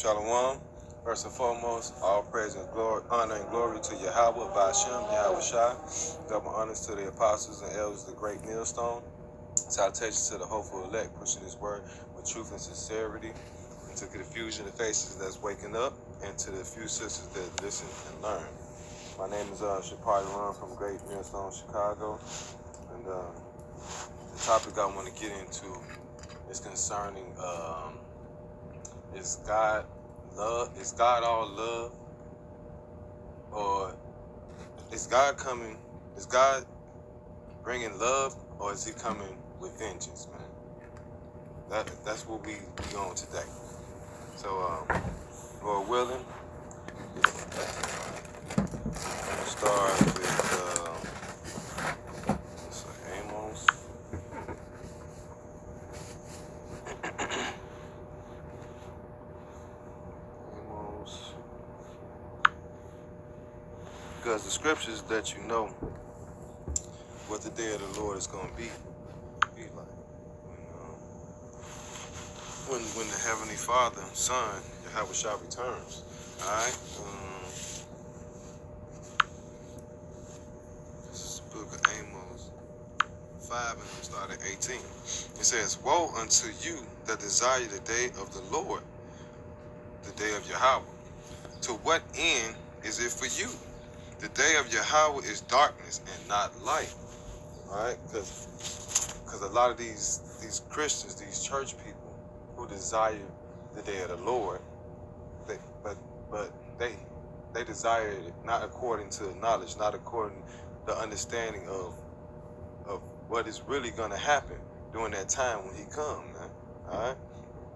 Shalom. First and foremost, all praise and glory, honor and glory to Yahweh, Ba'ashem, Yahweh Shai. Double honors to the apostles and elders of the great millstone. Salutations to the hopeful elect, pushing his word with truth and sincerity. And to the confusion of faces that's waking up, and to the few sisters that listen and learn. My name is Shapari Run from Great Millstone, Chicago. And the topic I want to get into is concerning is God love? Is God all love? Or is God coming? Is God bringing love, or is he coming with vengeance, man? That's what we on today. So, Lord willing, I'm gonna start with Amos. Amos, because the scriptures let you know what the day of the Lord is gonna be like. When the Heavenly Father, Son, Yahweh Shah returns. Alright? This is the book of Amos 5 and we start at 18. It says, woe unto you that desire the day of the Lord, the day of Yahweh. To what end is it for you? The day of Yahweh is darkness and not light. Alright? Because a lot of these Christians, these church people, who desire the day of the Lord, they desire it not according to knowledge, not according to the understanding of what is really going to happen during that time when he comes, man. All right.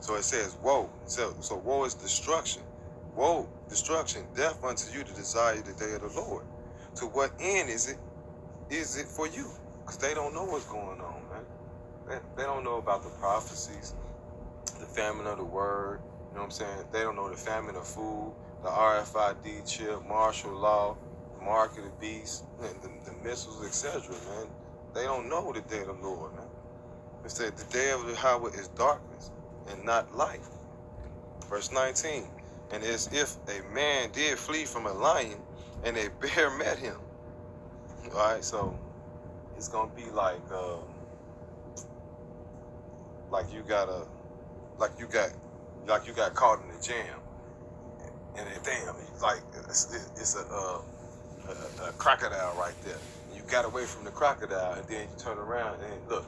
So it says, woe. So woe is destruction. Woe, destruction, death unto you to desire the day of the Lord. To what end is it? Is it for you? Because they don't know what's going on, man. They don't know about the prophecies, the famine of the word, you know what I'm saying? They don't know the famine of food, the RFID chip, martial law, the mark of the beast, the missiles, etc., man. They don't know the day of the Lord, man. It said the day of the Yahweh is darkness and not light. Verse 19, and as if a man did flee from a lion and a bear met him. All right, so it's gonna be like you got caught in a jam, and damn, it's a crocodile right there. You got away from the crocodile, and then you turn around and look,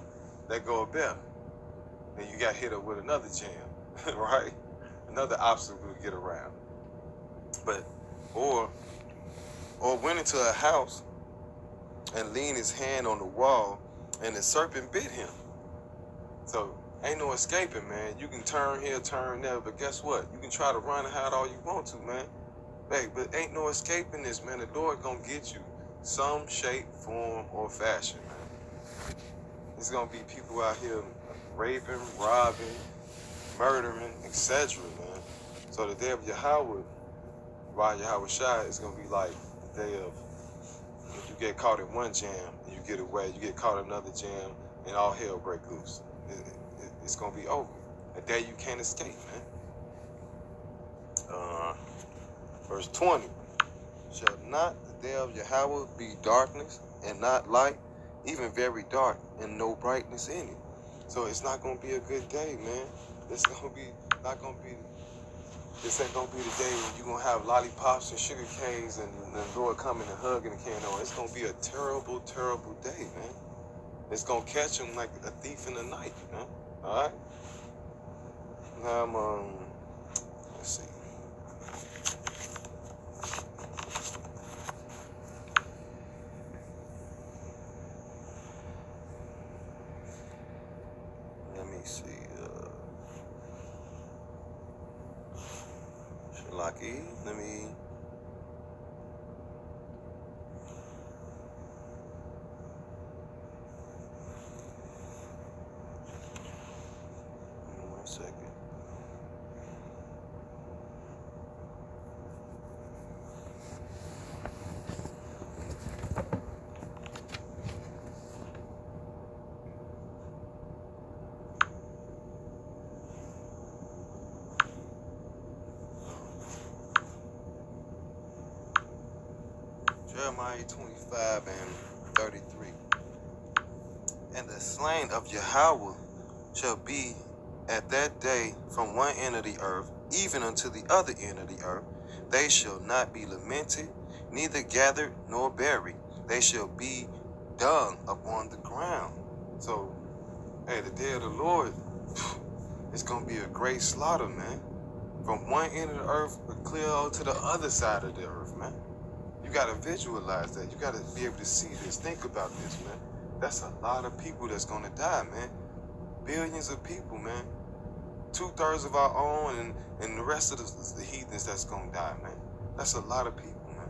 there go a bear. Then you got hit up with another jam, right? Another obstacle to get around. But or went into a house and leaned his hand on the wall, and the serpent bit him. So ain't no escaping, man. You can turn here, turn there, but guess what? You can try to run and hide all you want to, man. Hey, but ain't no escaping this, man. The Lord gonna get you some shape, form, or fashion, man. There's gonna be people out here raping, robbing, murdering, etc., man. So the day of Yahweh, by Yahweh Shai, is gonna be like the day of, if you get caught in one jam and you get away, you get caught in another jam, and all hell break loose. It's gonna be over. A day you can't escape, man. Verse 20. Shall not the day of Yahweh be darkness and not light, even very dark and no brightness in it? So it's not gonna be a good day, man. This ain't gonna be the day when you're gonna have lollipops and sugar canes and the Lord coming and hugging the can on. It's gonna be a terrible, terrible day, man. It's gonna catch him like a thief in the night, man. All right. Now let's see. Let me see. Shalaki. Let me. One second. Jeremiah 25 and 33. And the slain of Yahweh shall be at that day from one end of the earth, even unto the other end of the earth. They shall not be lamented, neither gathered nor buried. They shall be dung upon the ground. So, hey, the day of the Lord, it's going to be a great slaughter, man. From one end of the earth, but clear out to the other side of the earth, man. You got to visualize that. You got to be able to see this. Think about this, man. That's a lot of people that's going to die, man. Billions of people, man. 2/3 of our own and the rest of the heathens that's going to die, man. That's a lot of people, man.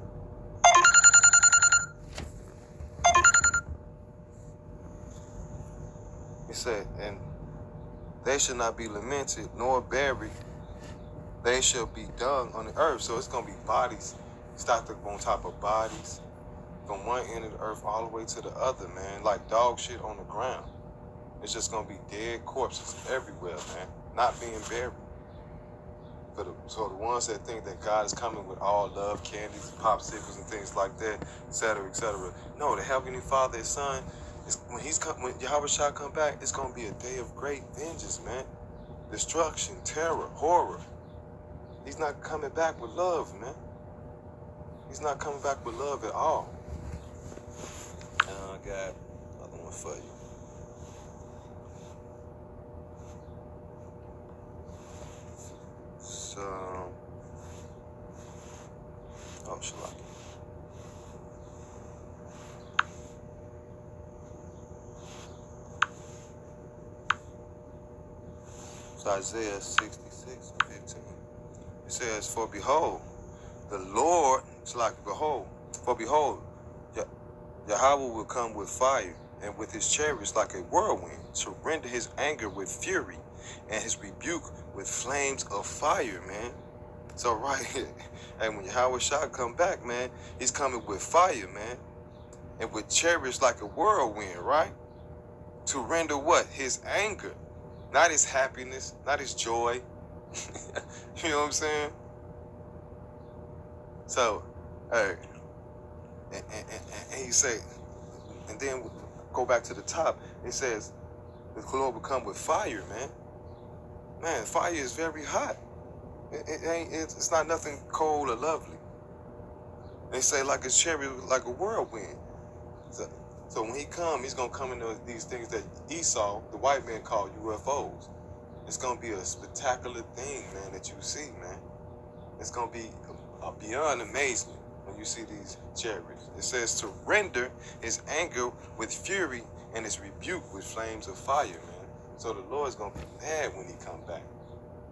He said, and they shall not be lamented nor buried. They shall be dung on the earth. So it's going to be bodies stacked up on top of bodies from one end of the earth all the way to the other, man. Like dog shit on the ground. It's just going to be dead corpses everywhere, man. Not being buried. So the ones that think that God is coming with all love, candies, popsicles, and things like that, etc., etc. No, the Heavenly Father, His Son, when Yahweh shall come back, it's going to be a day of great vengeance, man. Destruction, terror, horror. He's not coming back with love, man. He's not coming back with love at all. And I got another one for you. So, Shalom. So Isaiah 66 and 15. It says, for behold, the Lord, it's like, behold, for behold, Yahweh will come with fire, and with his chariots like a whirlwind, to render his anger with fury, and his rebuke with flames of fire, man. So right here, and when Yahweh shall come back, man, he's coming with fire, man, and with chariots like a whirlwind, right? To render what? His anger, not his happiness, not his joy. You know what I'm saying? So, hey, and he say, and then go back to the top. It says, the Lord will come with fire, man. Man, fire is very hot. It's not nothing cold or lovely. They say like a chariot, like a whirlwind. So when he come, he's gonna come into these things that Esau, the white man, called UFOs. It's gonna be a spectacular thing, man, that you see, man. It's gonna be beyond amazement when you see these chariots. It says to render his anger with fury and his rebuke with flames of fire, man. So the Lord's gonna be mad when he come back.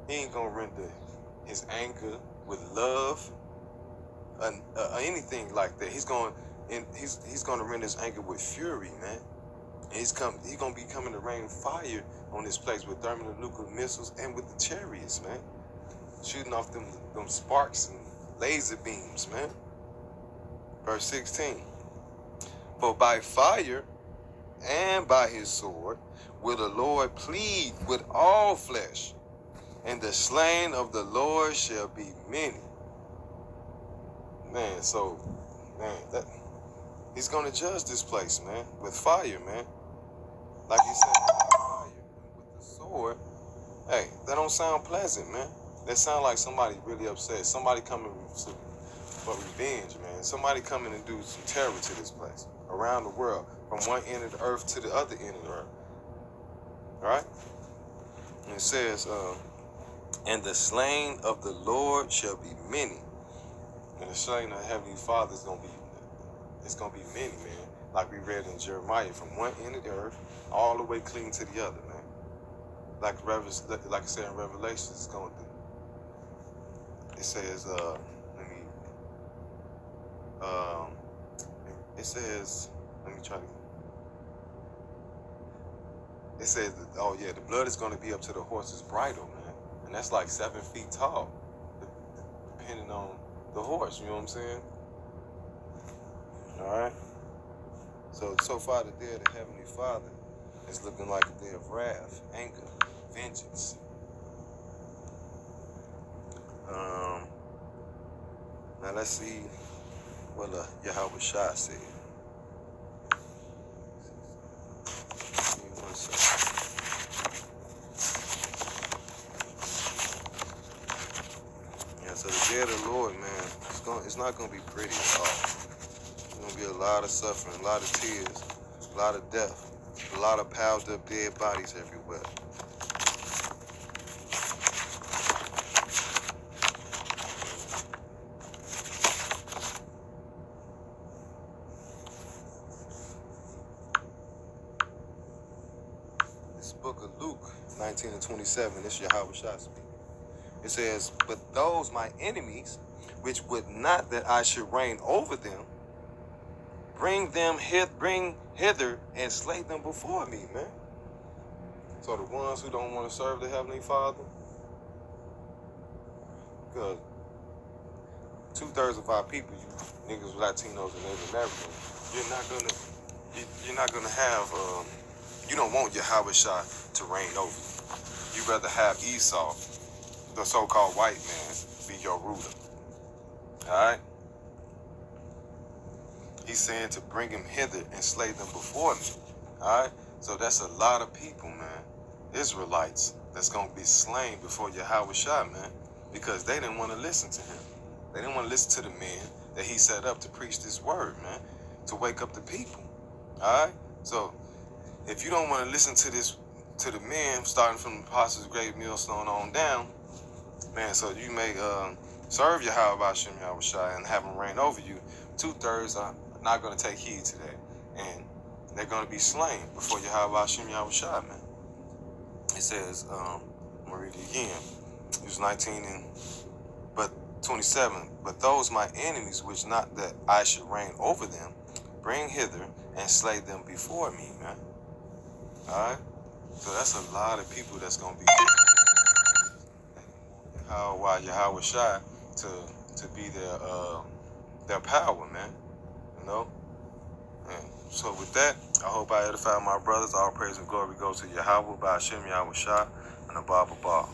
He ain't gonna render his anger with love or anything like that. He's gonna render his anger with fury, man. And he's gonna be coming to rain fire on this place with thermonuclear missiles and with the chariots, man. Shooting off them sparks and laser beams, man. Verse 16. For by fire and by his sword will the Lord plead with all flesh, and the slain of the Lord shall be many. Man, so, man, he's gonna judge this place, man, with fire, man. Like he said, with fire and with the sword. Hey, that don't sound pleasant, man. That sound like somebody really upset. Somebody coming for revenge, man. Somebody coming to do some terror to this place, around the world, from one end of the earth to the other end of the earth. All right? And it says, and the slain of the Lord shall be many. And the slain of the Heavenly Father is gonna be many, man. Like we read in Jeremiah, from one end of the earth all the way clean to the other, man. Like I said in Revelation, it's gonna do. It says, it says, it says, oh yeah, the blood is gonna be up to the horse's bridle, man. And that's like 7 feet tall, depending on the horse, you know what I'm saying? All right. So far, the day of the Heavenly Father is looking like a day of wrath, anger, vengeance. Now let's see what Yahweh Shah said. Give me 1 second. Yeah, so the day of the Lord, man, it's not gonna be pretty at all. It's gonna be a lot of suffering, a lot of tears, a lot of death, a lot of piled up dead bodies everywhere. This book of Luke 19 and 27, this is Yahweh Shah speaking. It says, but those my enemies, which would not that I should reign over them, bring hither and slay them before me, man. So the ones who don't want to serve the Heavenly Father, because 2/3 of our people, you niggas, Latinos, and Native Americans, you're not gonna have, you don't want Yahweh Shah to reign over you. You'd rather have Esau, the so-called white man, be your ruler. All right? He's saying to bring him hither and slay them before me. All right? So that's a lot of people, man, Israelites, that's going to be slain before Yahweh Shah, man, because they didn't want to listen to him. They didn't want to listen to the men that he set up to preach this word, man, to wake up the people. All right? So if you don't want to listen to the men, starting from the apostles, great millstone on down, man, so you may serve Yahweh Hashem Yahweh Shai and have him reign over you. 2/3 are not going to take heed to that, and they're going to be slain before Yahweh Hashem Yahweh Shai, man. It says, I'm going to read it again. It was 19 and but 27. But those my enemies, which not that I should reign over them, bring hither and slay them before me, man. All right. So that's a lot of people that's going to be Yahweh Shai to be their power, man. You know? And so with that, I hope I edify my brothers. All praise and glory goes to Yahweh by Hashem Yahweh Shai and the Bible Bar.